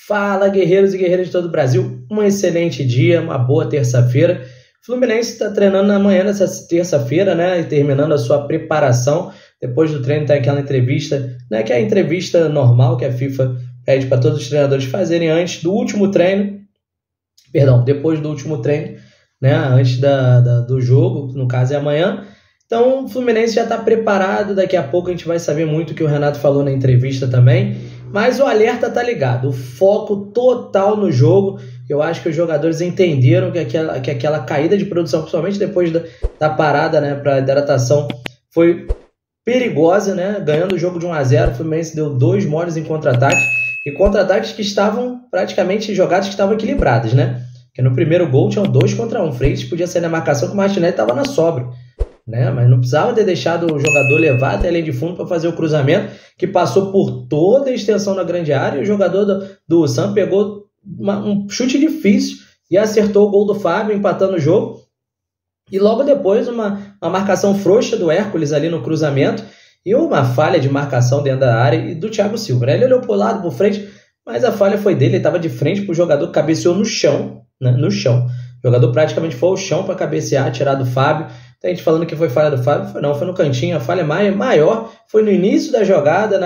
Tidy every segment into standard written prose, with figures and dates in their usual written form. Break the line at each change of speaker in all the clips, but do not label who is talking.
Fala, guerreiros e guerreiras de todo o Brasil, um excelente dia, uma boa terça-feira. O Fluminense está treinando na manhã dessa terça-feira, né, e terminando a sua preparação. Depois do treino tem aquela entrevista, né, que é a entrevista normal que a FIFA pede para todos os treinadores fazerem antes do último treino, depois do último treino, né, antes do jogo, no caso é amanhã. Então o Fluminense já está preparado, daqui a pouco a gente vai saber muito o que o Renato falou na entrevista também, mas o alerta tá ligado, o foco total no jogo. Eu acho que os jogadores entenderam que aquela caída de produção, principalmente depois da parada, né, para hidratação, foi perigosa, né, ganhando o jogo de 1-0, o Fluminense deu 2 moles em contra-ataque, e contra-ataques que estavam praticamente jogadas que estavam equilibradas, né, porque no primeiro gol tinham 2 contra 1, Freitas podia sair na marcação que o Martinelli estava na sobra, né? Mas não precisava ter deixado o jogador levar até a linha de fundo para fazer o cruzamento, que passou por toda a extensão da grande área, e o jogador do Sam pegou um chute difícil e acertou o gol do Fábio, empatando o jogo. E logo depois uma marcação frouxa do Hércules ali no cruzamento e uma falha de marcação dentro da área e do Thiago Silva. Ele olhou para o lado, por frente, mas a falha foi dele, ele estava de frente para o jogador, cabeceou no chão, né? No chão. O jogador praticamente foi ao chão para cabecear, tirar do Fábio. Tem gente falando que foi falha do Fábio, foi no cantinho. A falha maior foi no início da jogada,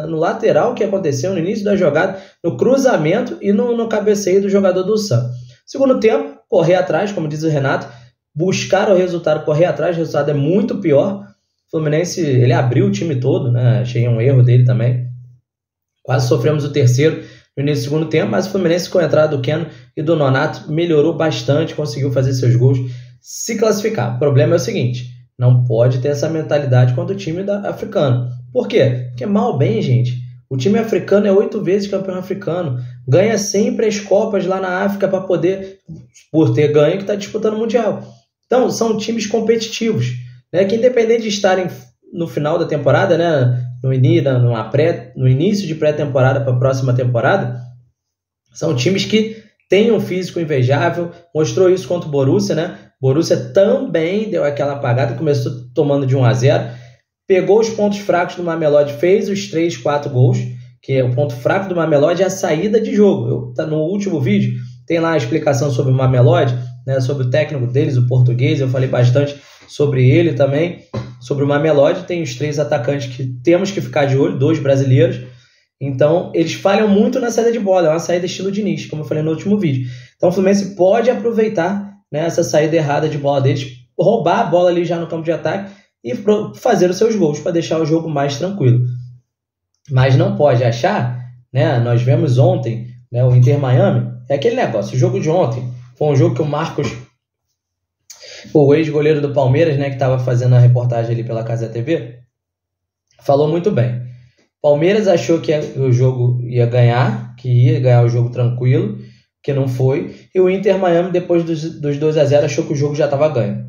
no lateral que aconteceu, no início da jogada, no cruzamento e no cabeceio do jogador do Sam. Segundo tempo, correr atrás, como diz o Renato, buscar o resultado, correr atrás, o resultado é muito pior. O Fluminense, ele abriu o time todo, né? Achei um erro dele também. Quase sofremos o terceiro no início do segundo tempo, mas o Fluminense, com a entrada do Keno e do Nonato, melhorou bastante, conseguiu fazer seus gols, se classificar. O problema é o seguinte, não pode ter essa mentalidade contra o time africano. Por quê? Porque mal ou bem, gente, o time africano é 8 vezes campeão africano, ganha sempre as Copas lá na África para poder, por ter ganho, que está disputando o Mundial. Então, são times competitivos, né, que independente de estarem no final da temporada, né, no início de pré-temporada para a próxima temporada, são times que têm um físico invejável, mostrou isso contra o Borussia, né? Borussia também deu aquela apagada, começou tomando de 1-0, pegou os pontos fracos do Mamelodi, fez os 3-4 gols, que é o ponto fraco do Mamelodi é a saída de jogo. No último vídeo tem lá a explicação sobre o Mamelodi, né, sobre o técnico deles, o português, eu falei bastante sobre ele também, sobre o Mamelodi. Tem os 3 atacantes que temos que ficar de olho, 2 brasileiros, então eles falham muito na saída de bola, é uma saída estilo Diniz, como eu falei no último vídeo. Então o Fluminense pode aproveitar, né, essa saída errada de bola deles, roubar a bola ali já no campo de ataque e fazer os seus gols para deixar o jogo mais tranquilo. Mas não pode achar, né, nós vemos ontem, né, o Inter Miami, é aquele negócio, o jogo de ontem foi um jogo que o Marcos, o ex-goleiro do Palmeiras, né, que estava fazendo a reportagem ali pela Casa TV, falou muito bem. Palmeiras achou que o jogo ia ganhar, que ia ganhar o jogo tranquilo, que não foi, e o Inter Miami, depois dos 2-0, achou que o jogo já estava ganho.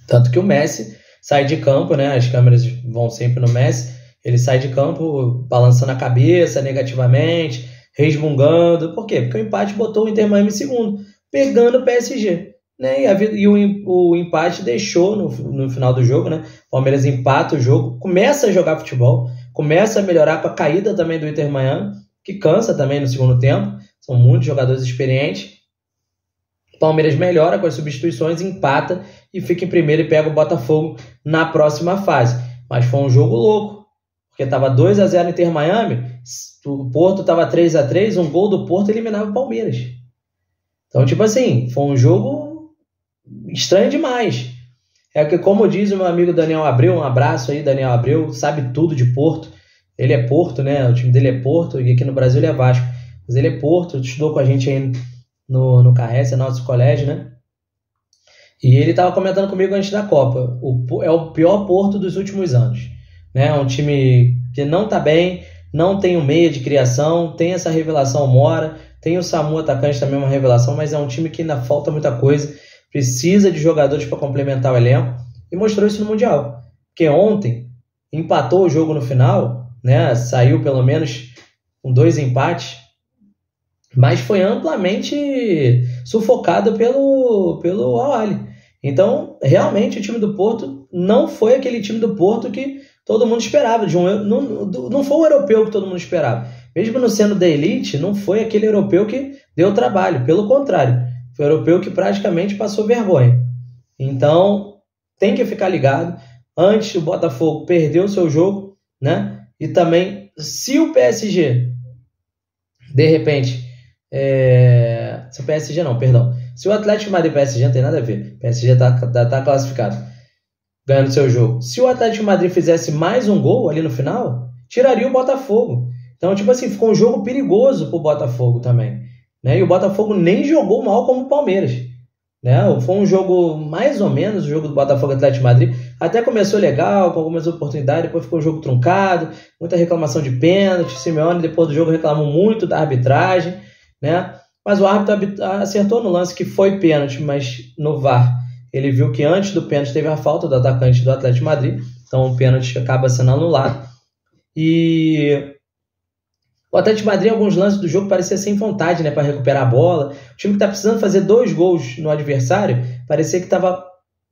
Tanto que o Messi sai de campo, né, as câmeras vão sempre no Messi, ele sai de campo balançando a cabeça negativamente, resmungando. Por quê? Porque o empate botou o Inter Miami em segundo, pegando o PSG. Né? E o empate deixou no final do jogo, né? O Palmeiras empata o jogo, começa a jogar futebol, começa a melhorar com a caída também do Inter Miami, que cansa também no segundo tempo, são muitos jogadores experientes. O Palmeiras melhora com as substituições, empata e fica em primeiro e pega o Botafogo na próxima fase. Mas foi um jogo louco, porque estava 2-0 no Inter Miami, o Porto estava 3-3, um gol do Porto eliminava o Palmeiras. Então, tipo assim, foi um jogo estranho demais. É que, como diz o meu amigo Daniel Abreu, um abraço aí, Daniel Abreu, sabe tudo de Porto. Ele é Porto, né? O time dele é Porto e aqui no Brasil ele é Vasco. Mas ele é Porto, estudou com a gente aí no Carrece, nosso colégio, né? E ele estava comentando comigo antes da Copa. É o pior Porto dos últimos anos. Né? É um time que não está bem, não tem um meia de criação, tem essa revelação Mora, tem o Samu atacante também, uma revelação, mas é um time que ainda falta muita coisa. Precisa de jogadores para complementar o elenco, e mostrou isso no Mundial, porque ontem empatou o jogo no final, né? Saiu pelo menos com 2 empates, mas foi amplamente sufocado pelo Al-Ahly. Então, realmente, o time do Porto não foi aquele time do Porto que todo mundo esperava. Não foi o europeu que todo mundo esperava. mesmo não sendo da elite, não foi aquele europeu que deu trabalho, pelo contrário, foi um europeu que praticamente passou vergonha. Então, tem que ficar ligado. Antes, o Botafogo perdeu o seu jogo, né? E também, se o PSG, de repente, se o PSG não, perdão, se o Atlético de Madrid e o PSG não tem nada a ver, o PSG tá classificado, ganhando seu jogo. Se o Atlético de Madrid fizesse mais um gol ali no final, tiraria o Botafogo. Então, tipo assim, ficou um jogo perigoso pro Botafogo também, né? E o Botafogo nem jogou mal como o Palmeiras, né? Foi um jogo mais ou menos, o jogo do Botafogo e Atlético de Madrid. Até começou legal, com algumas oportunidades, depois ficou um jogo truncado, muita reclamação de pênalti. O Simeone, depois do jogo, reclamou muito da arbitragem, né? Mas o árbitro acertou no lance que foi pênalti, mas no VAR ele viu que antes do pênalti teve a falta do atacante do Atlético de Madrid, então o pênalti acaba sendo anulado. E o Atlético de Madrid, em alguns lances do jogo, parecia sem vontade, né, para recuperar a bola. O time que está precisando fazer 2 gols no adversário, parecia que estava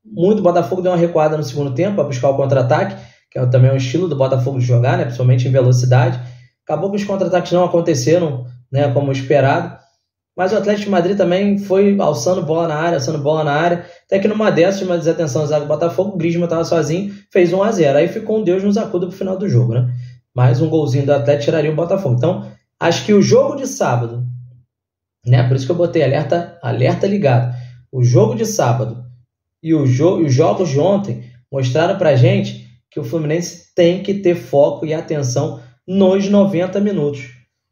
muito. O Botafogo deu uma recuada no segundo tempo para buscar o contra-ataque, que também é um estilo do Botafogo de jogar, né, principalmente em velocidade. Acabou que os contra-ataques não aconteceram, né, como esperado. Mas o Atlético de Madrid também foi alçando bola na área, até que numa dessas, uma desatenção da zaga do Botafogo, o Griezmann estava sozinho, fez 1-0. Aí ficou um Deus nos acuda pro final do jogo, né? Mais um golzinho do Atlético tiraria o Botafogo. Então, acho que o jogo de sábado, né? Por isso que eu botei alerta ligado. O jogo de sábado e os jogos de ontem mostraram pra gente que o Fluminense tem que ter foco e atenção nos 90 minutos.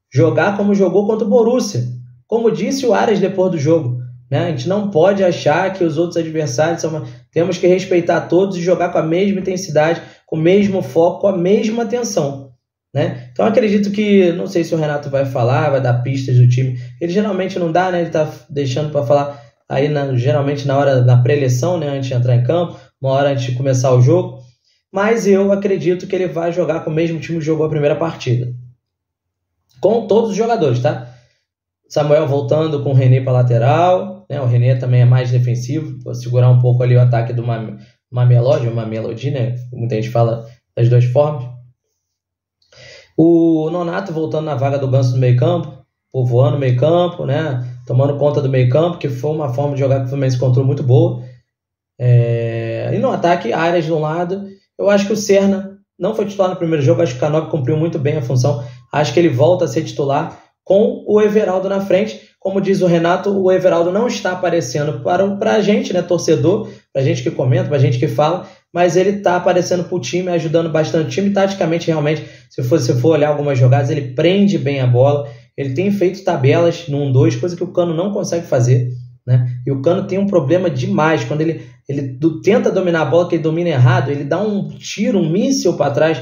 Jogar como jogou contra o Borussia. Como disse o Aras depois do jogo, né? A gente não pode achar que os outros adversários temos que respeitar todos e jogar com a mesma intensidade, com o mesmo foco, com a mesma atenção, né? Então acredito que, não sei se o Renato vai falar, vai dar pistas do time. Ele geralmente não dá, né? Ele tá deixando para falar aí geralmente na hora da pré-eleição, né? Antes de entrar em campo, uma hora antes de começar o jogo. Mas eu acredito que ele vai jogar com o mesmo time que jogou a primeira partida. Com todos os jogadores, tá? Samuel voltando com o René para lateral, né? O René também é mais defensivo, para segurar um pouco ali o ataque do Mamelodi, né? Muita gente fala das duas formas. O Nonato voltando na vaga do Ganso no meio campo, povoando o meio campo, né? Tomando conta do meio campo, que foi uma forma de jogar que o Fluminense encontrou muito boa. E no ataque, Arias de um lado. Eu acho que o Serna não foi titular no primeiro jogo, acho que o Canóbio cumpriu muito bem a função. Acho que ele volta a ser titular com o Everaldo na frente. Como diz o Renato, o Everaldo não está aparecendo para a gente, né, torcedor, para a gente que comenta, para a gente que fala, mas ele está aparecendo para o time, ajudando bastante o time. Taticamente, realmente, se você for olhar algumas jogadas, ele prende bem a bola, ele tem feito tabelas no 1-2, coisa que o Cano não consegue fazer, né? E o Cano tem um problema demais, quando ele tenta dominar a bola, que ele domina errado, ele dá um tiro, um míssil para trás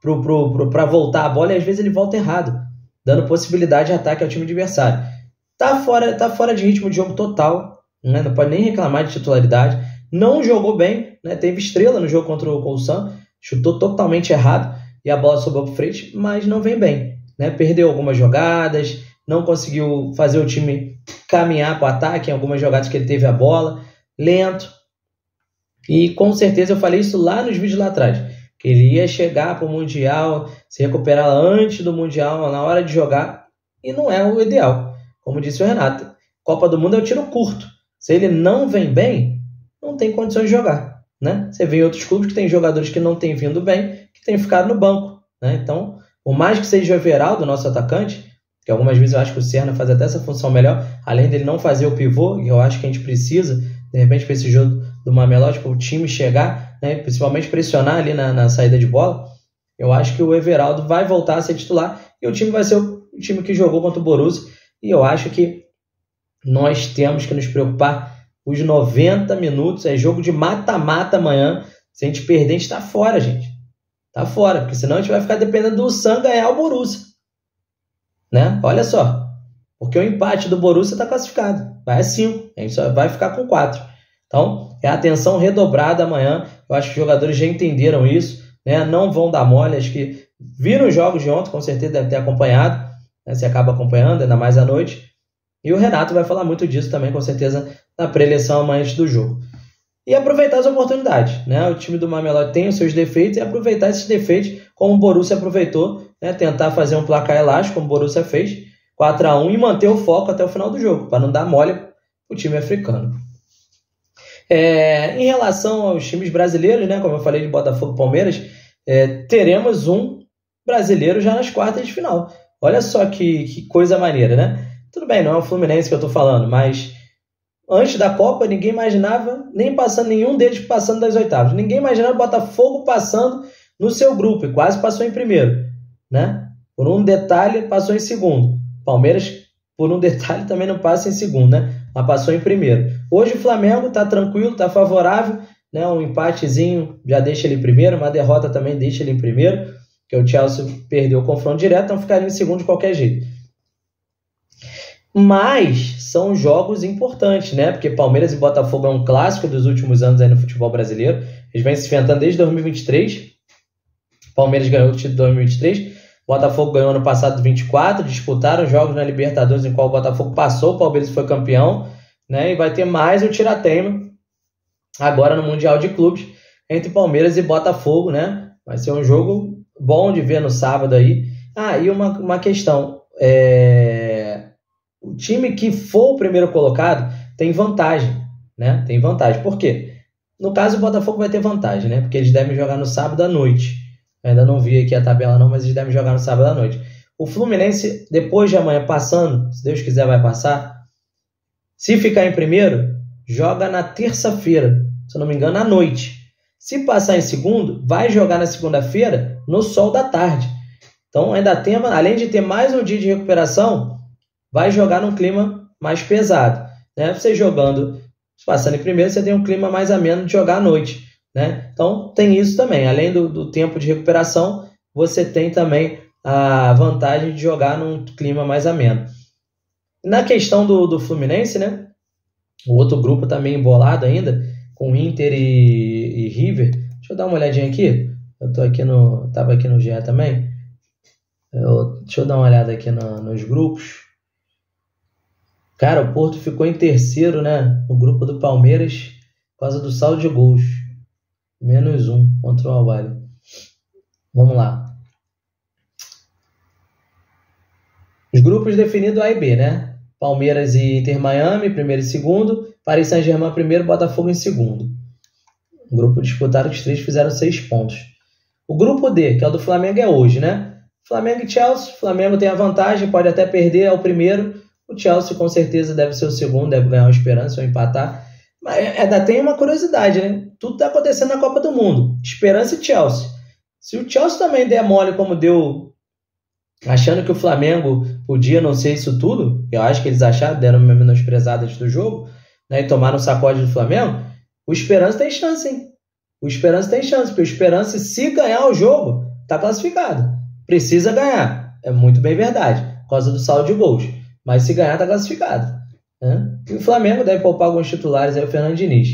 para voltar a bola, e às vezes ele volta errado, dando possibilidade de ataque ao time adversário. Tá fora de ritmo de jogo total, né? Não pode nem reclamar de titularidade. Não jogou bem, né? Teve estrela no jogo contra o Ulsan, chutou totalmente errado e a bola sobrou para frente, mas não vem bem, né? Perdeu algumas jogadas, não conseguiu fazer o time caminhar para o ataque em algumas jogadas que ele teve a bola, lento. E com certeza eu falei isso lá nos vídeos lá atrás, que ele ia chegar para o Mundial, se recuperar antes do Mundial, na hora de jogar, e não é o ideal. Como disse o Renato, Copa do Mundo é o tiro curto. Se ele não vem bem, não tem condições de jogar, né? Você vê em outros clubes que tem jogadores que não têm vindo bem, que têm ficado no banco, né? Então, por mais que seja o Everaldo, nosso atacante, que algumas vezes eu acho que o Serna faz até essa função melhor, além dele não fazer o pivô, e eu acho que a gente precisa, de repente, para esse jogo do Mamelodi, para o time chegar, né? Principalmente pressionar ali na saída de bola, eu acho que o Everaldo vai voltar a ser titular e o time vai ser o time que jogou contra o Borussia. E eu acho que nós temos que nos preocupar os 90 minutos, é jogo de mata-mata amanhã. Se a gente perder, a gente está fora, gente. Está fora, porque senão a gente vai ficar dependendo do Ulsan ganhar o Borussia, né? Olha só, porque o empate do Borussia está classificado, vai a 5, a gente só vai ficar com 4. Então, é atenção redobrada amanhã. Eu acho que os jogadores já entenderam isso, né? Não vão dar mole, acho que viram os jogos de ontem, com certeza deve ter acompanhado. Você acaba acompanhando, ainda mais à noite. E o Renato vai falar muito disso também, com certeza, na pré-eleição amanhã antes do jogo. E aproveitar as oportunidades, né? O time do Mamelodi tem os seus defeitos e aproveitar esses defeitos como o Borussia aproveitou né, tentar fazer um placar elástico, como o Borussia fez, 4-1, e manter o foco até o final do jogo, para não dar mole para o time africano. Em relação aos times brasileiros, né, como eu falei de Botafogo e Palmeiras, teremos um brasileiro já nas quartas de final. Olha só que coisa maneira, né? Tudo bem, não é o Fluminense que eu estou falando, mas antes da Copa ninguém imaginava nenhum deles passando das oitavas. Ninguém imaginava o Botafogo passando no seu grupo e quase passou em primeiro, né? Por um detalhe passou em segundo. Palmeiras, por um detalhe, também não passa em segundo, né? Mas passou em primeiro. Hoje o Flamengo está tranquilo, está favorável, né? Um empatezinho já deixa ele em primeiro, uma derrota também deixa ele em primeiro, que o Chelsea perdeu o confronto direto, então ficaria em segundo de qualquer jeito. Mas são jogos importantes, né? Porque Palmeiras e Botafogo é um clássico dos últimos anos aí no futebol brasileiro. Eles vêm se enfrentando desde 2023. Palmeiras ganhou o título de 2023. Botafogo ganhou ano passado 24. Disputaram jogos na Libertadores em qual o Botafogo passou, o Palmeiras foi campeão, né? E vai ter mais o tirateima agora no Mundial de Clubes entre Palmeiras e Botafogo, né? Vai ser um jogo bom de ver no sábado aí. E uma questão. O time que for o primeiro colocado tem vantagem, né? Tem vantagem. Por quê? No caso, o Botafogo vai ter vantagem, né? Porque eles devem jogar no sábado à noite. Ainda não vi aqui a tabela não, mas eles devem jogar no sábado à noite. O Fluminense, depois de amanhã passando, se Deus quiser vai passar, se ficar em primeiro, joga na terça-feira, se eu não me engano, à noite. Se passar em segundo, vai jogar na segunda-feira, no sol da tarde. Então, ainda tem, além de ter mais um dia de recuperação, vai jogar num clima mais pesado, né? Você jogando, passando em primeiro, você tem um clima mais ameno de jogar à noite, né? Então, tem isso também. Além do tempo de recuperação, você tem também a vantagem de jogar num clima mais ameno. Na questão do Fluminense, né? O outro grupo também embolado ainda, com Inter e River. Deixa eu dar uma olhadinha aqui. Eu estava aqui no GE também. Deixa eu dar uma olhada aqui nos grupos. Cara, o Porto ficou em terceiro, né? No grupo do Palmeiras, por causa do saldo de gols. -1 contra o Al-Ahly. Vamos lá. Os grupos definidos A e B, né? Palmeiras e Inter Miami, primeiro e segundo. Paris Saint-Germain primeiro, Botafogo em segundo. O grupo disputado, os três fizeram 6 pontos. O grupo D, que é o do Flamengo, é hoje, né? Flamengo e Chelsea. Flamengo tem a vantagem, pode até perder, é o primeiro. O Chelsea com certeza deve ser o segundo, deve ganhar uma esperança ou empatar. Mas ainda tem uma curiosidade, né? Tudo está acontecendo na Copa do Mundo. Esperança e Chelsea. Se o Chelsea também der mole como deu, achando que o Flamengo podia não ser isso tudo, eu acho que eles acharam, deram uma menosprezada antes do jogo, né, e tomaram um sacode do Flamengo, o Esperança tem chance, hein? O Esperança tem chance, porque o Esperança, se ganhar o jogo, está classificado. Precisa ganhar. É muito bem verdade, por causa do saldo de gols. Mas se ganhar, está classificado, né? E o Flamengo deve poupar alguns titulares aí, o Fernando Diniz.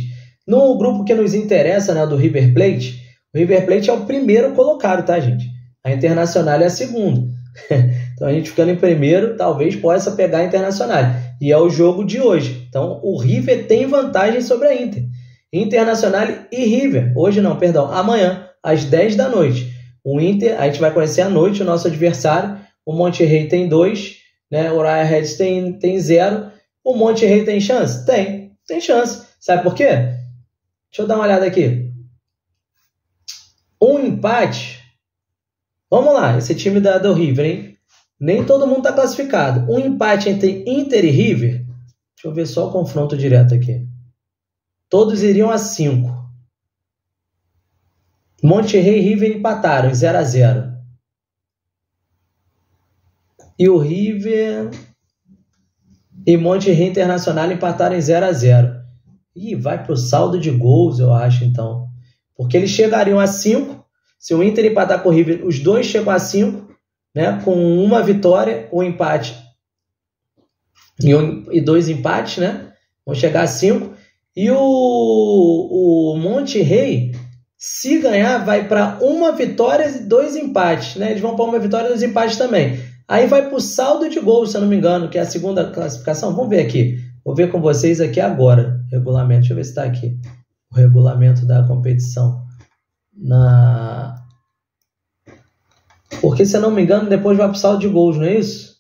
No grupo que nos interessa, né, do River Plate, o River Plate é o primeiro colocado, tá, gente? A Internacional é a segunda. Então a gente ficando em primeiro, talvez possa pegar a Internacional. E é o jogo de hoje. Então o River tem vantagem sobre a Inter. Internacional e River. Hoje não, perdão. Amanhã, às 10 da noite. O Inter, a gente vai conhecer à noite o nosso adversário. O Monterrey tem 2, né? O Uriah Reds tem 0. O Monterrey tem chance? Tem chance. Sabe por quê? Deixa eu dar uma olhada aqui. Um empate. Vamos lá, esse time do River, hein? Nem todo mundo está classificado. Um empate entre Inter e River. Deixa eu ver só o confronto direto aqui. Todos iriam a 5. Monterrey e River empataram em 0-0. E o River e Monterrey Internacional empataram em 0-0. E vai para o saldo de gols, eu acho, então. Porque eles chegariam a 5. Se o Inter empatar com o River, os dois chegam a 5, né, com uma vitória, um empate e 2 empates, né? Vão chegar a 5. E o Monterrey, se ganhar, vai para uma vitória e 2 empates, né? Eles vão para uma vitória e 2 empates também. Aí vai para o saldo de gols, se eu não me engano, que é a segunda classificação. Vamos ver aqui. Vou ver com vocês aqui agora. Regulamento. Deixa eu ver se está aqui. O regulamento da competição. Porque, se eu não me engano, depois vai pro saldo de gols, não é isso?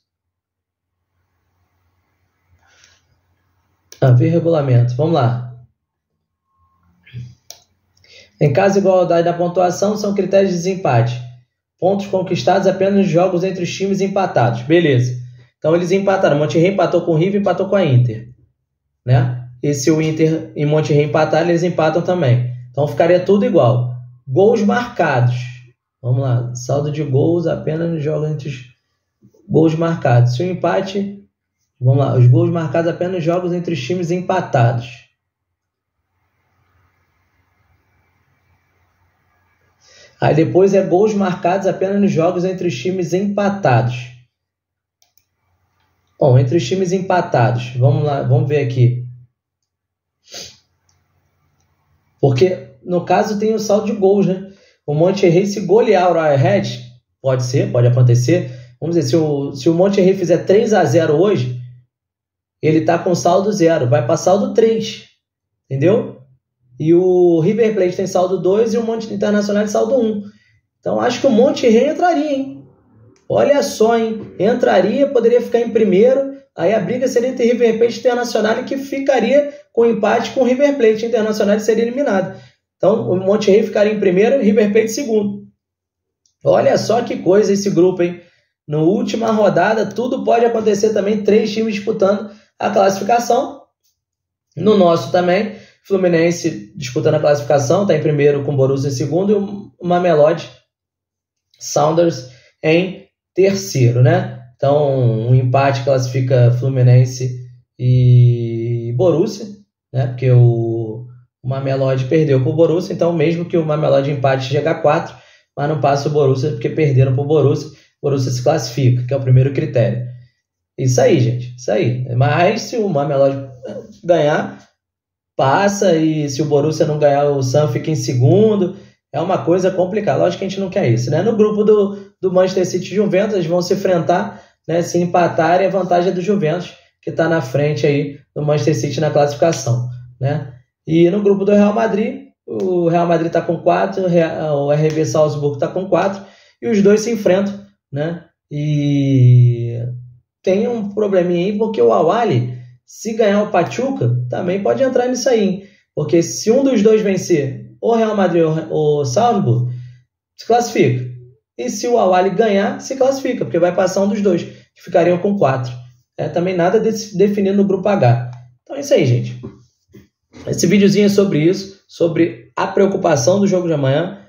Ver regulamento. Vamos lá. Em caso de igualdade da pontuação, são critérios de desempate. Pontos conquistados apenas nos jogos entre os times empatados. Beleza. Então, eles empataram. Monterrey empatou com o River e empatou com a Inter, né? E se o Inter e Monterrey empatarem, eles empatam também. Então, ficaria tudo igual. Gols marcados. Vamos lá. Saldo de gols apenas nos jogos entre os gols marcados. Se o empate... Vamos lá. Os gols marcados apenas nos jogos entre os times empatados. Aí depois é gols marcados apenas nos jogos entre os times empatados. Bom, entre os times empatados. Vamos lá, vamos ver aqui. Porque, no caso, tem o saldo de gols, né? O Monterrey, se golear o Royal Red, pode ser, pode acontecer. Vamos dizer, se o Monterrey fizer 3-0 hoje, ele está com saldo 0. Vai para saldo 3. Entendeu? E o River Plate tem saldo 2 e o Monte Internacional tem saldo 1. Então, acho que o Monterrey entraria, hein? Olha só, hein? Entraria, poderia ficar em primeiro. Aí a briga seria entre River Plate e Internacional, que ficaria com empate com o River Plate. Internacional seria eliminado. Então, o Monterrey ficaria em primeiro e o River Plate em segundo. Olha só que coisa esse grupo, hein? Na última rodada, tudo pode acontecer também. 3 times disputando a classificação. No nosso também, Fluminense disputando a classificação, está em primeiro com o Borussia em segundo e o Mamelodi Sounders em terceiro, né? Então, um empate classifica Fluminense e Borussia, né? Porque o Mamelodi perdeu para o Borussia, então mesmo que o Mamelodi empate chega a 4, mas não passa o Borussia porque perderam para o Borussia. O Borussia se classifica, que é o primeiro critério. Isso aí, gente, isso aí. Mas se o Mamelodi ganhar, passa, e se o Borussia não ganhar, o Sam fica em segundo. É uma coisa complicada. Lógico que a gente não quer isso, né? No grupo do Manchester City e Juventus, eles vão se enfrentar, né? Se empatarem, a vantagem é do Juventus, que está na frente aí do Manchester City na classificação, né? E no grupo do Real Madrid, o Real Madrid está com 4, o RB Salzburgo está com 4, e os dois se enfrentam, né? E tem um probleminha aí, porque o Al-Ahly, se ganhar o Pachuca, também pode entrar nisso aí, hein? Porque se um dos dois vencer, ou Real Madrid ou o Salzburgo, se classifica. E se o Al-Ahly ganhar, se classifica, porque vai passar um dos dois, que ficariam com 4. Também nada definido no grupo H. Então é isso aí, gente. Esse videozinho é sobre isso, sobre a preocupação do jogo de amanhã,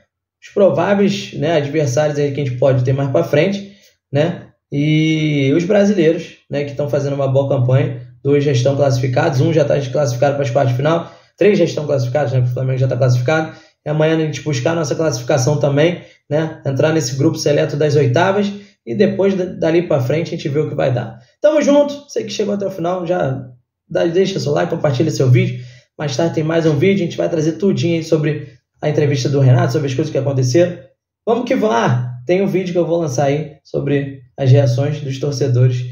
os prováveis, né, adversários aí que a gente pode ter mais para frente, né? E os brasileiros, né, que estão fazendo uma boa campanha. 2 já estão classificados, 1 já está classificado para as quartas de final, 3 já estão classificados, né, porque o Flamengo já está classificado. E amanhã a gente buscar a nossa classificação também, né, entrar nesse grupo seleto das oitavas, e depois dali para frente a gente vê o que vai dar. Tamo junto, você que chegou até o final, já deixa seu like, compartilha seu vídeo. Mais tarde tem mais um vídeo, a gente vai trazer tudinho aí sobre a entrevista do Renato, sobre as coisas que aconteceram. Vamos que vamos! Tem um vídeo que eu vou lançar aí sobre as reações dos torcedores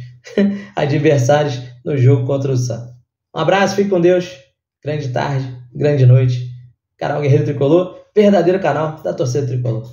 adversários no jogo contra o Santos. Um abraço, fique com Deus. Grande tarde, grande noite. Canal Guerreiro Tricolor, verdadeiro canal da torcida tricolor.